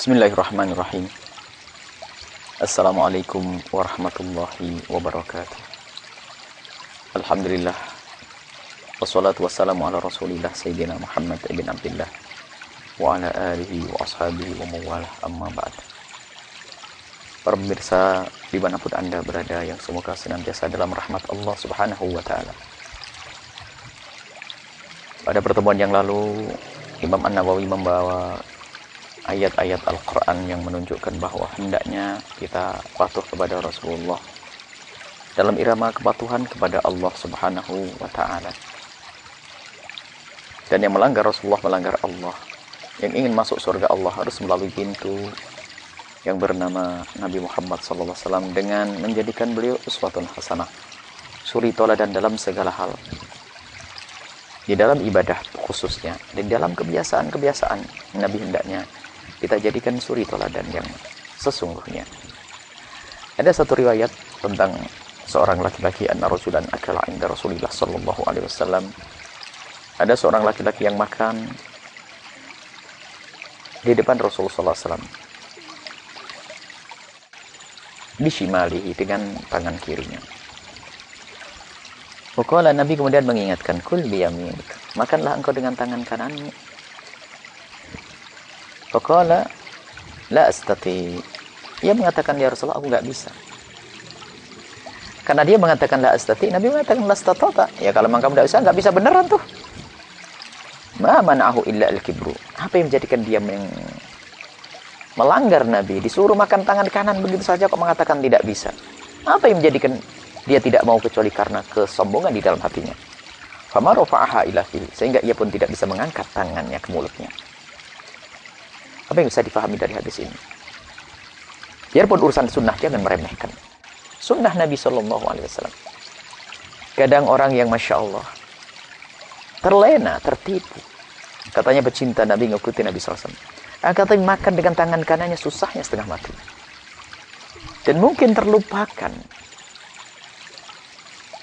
Bismillahirrahmanirrahim. Assalamualaikum warahmatullahi wabarakatuh. Alhamdulillah. Wassalatu wassalamu ala rasulillah Sayyidina Muhammad ibn Abdillah wa ala alihi wa ashabihi wa mawalah, amma ba'd. Para pemirsa dimanapun Anda berada, yang semoga senantiasa dalam rahmat Allah subhanahu wa ta'ala. Pada pertemuan yang lalu, Imam An-Nawawi membawa ayat-ayat Al-Quran yang menunjukkan bahwa hendaknya kita patuh kepada Rasulullah dalam irama kepatuhan kepada Allah subhanahu wa ta'ala. Dan yang melanggar Rasulullah melanggar Allah. Yang ingin masuk surga Allah harus melalui pintu yang bernama Nabi Muhammad SAW dengan menjadikan beliau uswatun hasanah, suri toladan dalam segala hal, di dalam ibadah khususnya, dan dalam kebiasaan-kebiasaan Nabi hendaknya kita jadikan suri toladan yang sesungguhnya. Ada satu riwayat tentang seorang laki-laki, anna rajulan akala inda Rasulillah sallallahu alaihi wasallam. Ada seorang laki-laki yang makan di depan Rasulullah sallallahu alaihi wasallam, bishimalihi, dengan tangan kirinya. Waqala, Nabi kemudian mengingatkan, kul biyaminik, makanlah engkau dengan tangan kananmu. Faqala la astati. Ia mengatakan, ya Rasulullah, aku nggak bisa. Karena dia mengatakan la astati, Nabi mengatakan la statata. Ya kalau memang kamu nggak bisa beneran tuh. Ma mana'ahu illa al-kibru. Apa yang menjadikan dia melanggar Nabi? Disuruh makan tangan kanan begitu saja kok mengatakan tidak bisa. Apa yang menjadikan dia tidak mau kecuali karena kesombongan di dalam hatinya. Fama rafa'aha ila fi, sehingga ia pun tidak bisa mengangkat tangannya ke mulutnya. Apa yang bisa difahami dari hadis ini? Biarpun urusan sunnah, jangan meremehkan sunnah Nabi SAW. Kadang orang yang Masya Allah terlena, tertipu, katanya pecinta Nabi, ngikuti Nabi SAW, katanya makan dengan tangan kanannya susahnya setengah mati. Dan mungkin terlupakan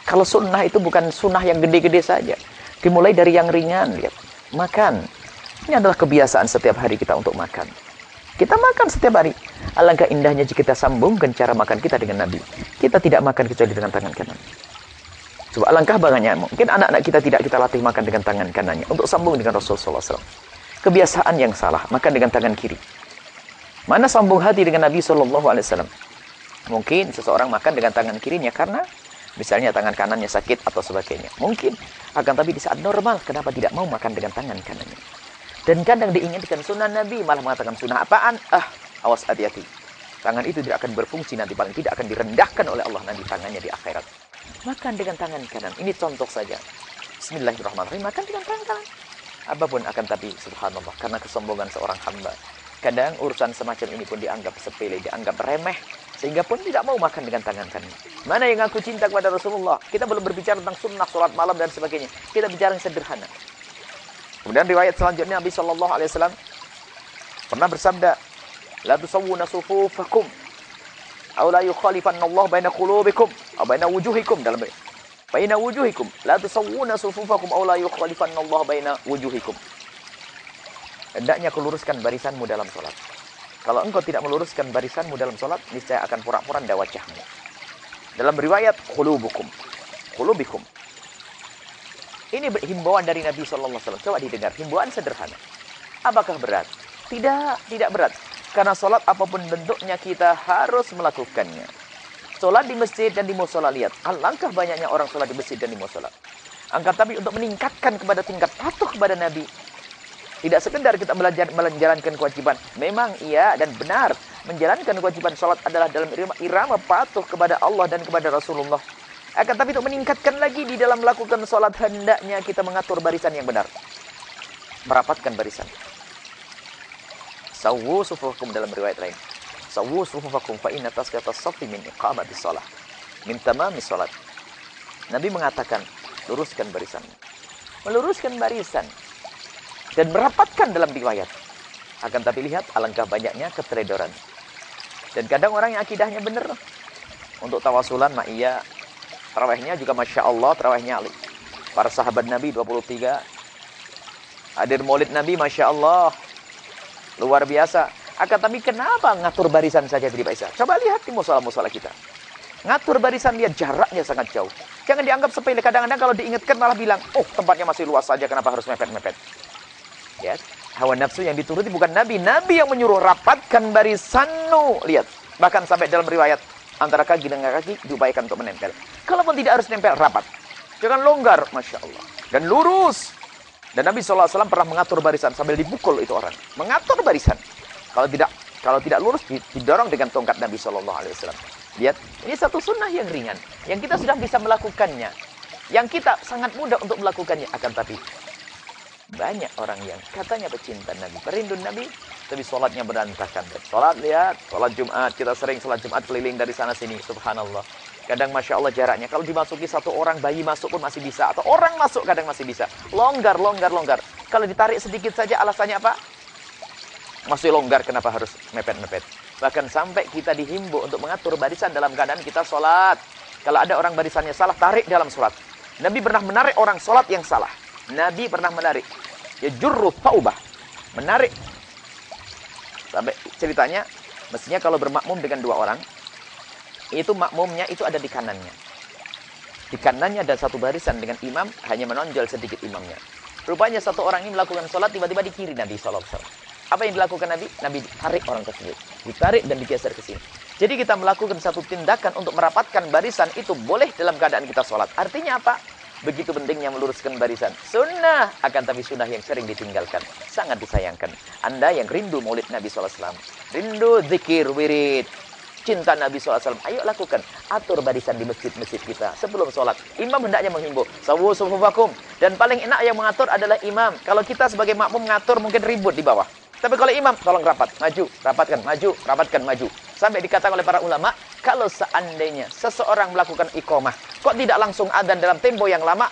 kalau sunnah itu bukan sunnah yang gede-gede saja. Dimulai dari yang ringan. Lihat, makan. Ini adalah kebiasaan setiap hari kita untuk makan. Kita makan setiap hari. Alangkah indahnya jika kita sambungkan cara makan kita dengan Nabi. Kita tidak makan kecuali dengan tangan kanan. Coba alangkah banyak. Mungkin anak-anak kita tidak kita latih makan dengan tangan kanannya untuk sambung dengan Rasulullah SAW. Kebiasaan yang salah, makan dengan tangan kiri. Mana sambung hati dengan Nabi SAW? Mungkin seseorang makan dengan tangan kirinya karena misalnya tangan kanannya sakit atau sebagainya. Mungkin. Akan tapi di saat normal, kenapa tidak mau makan dengan tangan kanannya? Dan kadang diinginkan sunnah Nabi, malah mengatakan sunnah apaan? Awas, hati-hati. Tangan itu tidak akan berfungsi nanti, paling tidak akan direndahkan oleh Allah nanti tangannya di akhirat. Makan dengan tangan kanan. Ini contoh saja. Bismillahirrahmanirrahim. Makan dengan tangan kanan. Apapun akan tapi, subhanallah, karena kesombongan seorang hamba, kadang urusan semacam ini pun dianggap sepele, dianggap remeh, sehingga pun tidak mau makan dengan tangan kanan. Mana yang aku cinta kepada Rasulullah? Kita belum berbicara tentang sunnah, sholat malam, dan sebagainya. Kita bicara yang sederhana. Kemudian riwayat selanjutnya, Nabi SAW pernah bersabda, la tusawwuna sufufakum aw la yukhalifanna Allah baina qulubikum aw baina wujuhikum, dalam baina wujuhikum, la tusawwuna sufufakum aw la yukhalifanna Allah baina wujuhikum. Hendaknya kau luruskan barisanmu dalam salat. Kalau engkau tidak meluruskan barisanmu dalam salat, niscaya akan porak-poranda wajahmu. Dalam riwayat qulubukum, qulubikum. Ini himbauan dari Nabi SAW. Coba didengar, himbauan sederhana. Apakah berat? Tidak berat. Karena sholat apapun bentuknya kita harus melakukannya. Sholat di masjid dan di musola, lihat. Alangkah banyaknya orang sholat di masjid dan di musola. Angkat tapi untuk meningkatkan kepada tingkat patuh kepada Nabi. Tidak sekedar kita menjalankan kewajiban. Memang iya dan benar. Menjalankan kewajiban sholat adalah dalam irama patuh kepada Allah dan kepada Rasulullah. Akan tapi untuk meningkatkan lagi di dalam melakukan sholat, hendaknya kita mengatur barisan yang benar. Merapatkan barisan. Sawwu sufufakum, dalam riwayat lain. Sawwu sufufakum fa inna tasqiyatas saffi min iqamatis shalah. Min tamamis shalat. Nabi mengatakan, luruskan barisan. Meluruskan barisan. Dan merapatkan dalam riwayat. Akan tapi lihat, alangkah banyaknya keteledoran. Dan kadang orang yang akidahnya benar. Untuk tawasulan, iya. Tarawihnya juga Masya Allah, tarawihnya para sahabat Nabi 23. Hadir maulid Nabi, Masya Allah. Luar biasa. Akan tapi kenapa ngatur barisan saja tidak bisa? Coba lihat di musola-musola kita. Ngatur barisan, lihat jaraknya sangat jauh. Jangan dianggap sepele. Kadang-kadang kalau diingatkan malah bilang, oh tempatnya masih luas saja, kenapa harus mepet-mepet? Ya, hawa nafsu yang dituruti bukan Nabi. Nabi yang menyuruh rapatkan barisanmu. Lihat, bahkan sampai dalam riwayat, antara kaki dengan kaki diupayakan untuk menempel. Kalaupun tidak harus nempel, rapat. Jangan longgar, Masya Allah. Dan lurus. Dan Nabi SAW pernah mengatur barisan sambil dipukul itu orang. Mengatur barisan. Kalau tidak lurus, didorong dengan tongkat Nabi SAW. Lihat, ini satu sunnah yang ringan. Yang kita sudah bisa melakukannya. Yang kita sangat mudah untuk melakukannya. Akan tapi, banyak orang yang katanya pecinta Nabi, perindu Nabi, tapi sholatnya berantakan. Sholat, lihat, sholat Jumat. Kita sering sholat Jumat keliling dari sana sini. Subhanallah. Kadang Masya Allah jaraknya. Kalau dimasuki satu orang, bayi masuk pun masih bisa. Atau orang masuk kadang masih bisa. Longgar, longgar, longgar. Kalau ditarik sedikit saja, alasannya apa? Masih longgar, kenapa harus mepet-mepet? Bahkan sampai kita dihimbau untuk mengatur barisan dalam keadaan kita sholat. Kalau ada orang barisannya salah, tarik dalam sholat. Nabi pernah menarik orang sholat yang salah. Nabi pernah menarik. Ya jurru taubah. Menarik. Sampai ceritanya, mestinya kalau bermakmum dengan dua orang, itu makmumnya itu ada di kanannya. Di kanannya ada satu barisan dengan imam, hanya menonjol sedikit imamnya. Rupanya satu orang ini melakukan sholat, tiba-tiba di kiri Nabi SAW. Apa yang dilakukan Nabi? Nabi tarik orang tersebut. Ditarik dan digeser ke sini. Jadi kita melakukan satu tindakan untuk merapatkan barisan itu boleh dalam keadaan kita sholat. Artinya apa? Begitu pentingnya meluruskan barisan. Sunnah, akan tapi sunnah yang sering ditinggalkan. Sangat disayangkan. Anda yang rindu maulid Nabi SAW. Rindu zikir, wirid. Cinta Nabi SAW. Ayo lakukan. Atur barisan di masjid-masjid kita. Sebelum sholat. Imam hendaknya menghimbau. Sawu sufufakum. Dan paling enak yang mengatur adalah imam. Kalau kita sebagai makmum mengatur mungkin ribut di bawah. Tapi kalau imam, tolong rapat, maju, rapatkan, maju, rapatkan, maju. Sampai dikatakan oleh para ulama, kalau seandainya seseorang melakukan iqomah, kok tidak langsung adzan dalam tempo yang lama,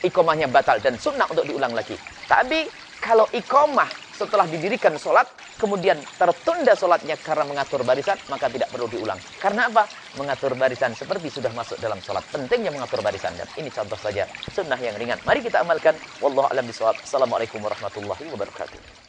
iqomahnya batal dan sunnah untuk diulang lagi. Tapi kalau iqomah setelah didirikan sholat, kemudian tertunda sholatnya karena mengatur barisan, maka tidak perlu diulang. Karena apa? Mengatur barisan seperti sudah masuk dalam sholat. Pentingnya mengatur barisan. Dan ini contoh saja sunnah yang ringan. Mari kita amalkan. Wallahu a'lam bishawab. Assalamualaikum warahmatullahi wabarakatuh.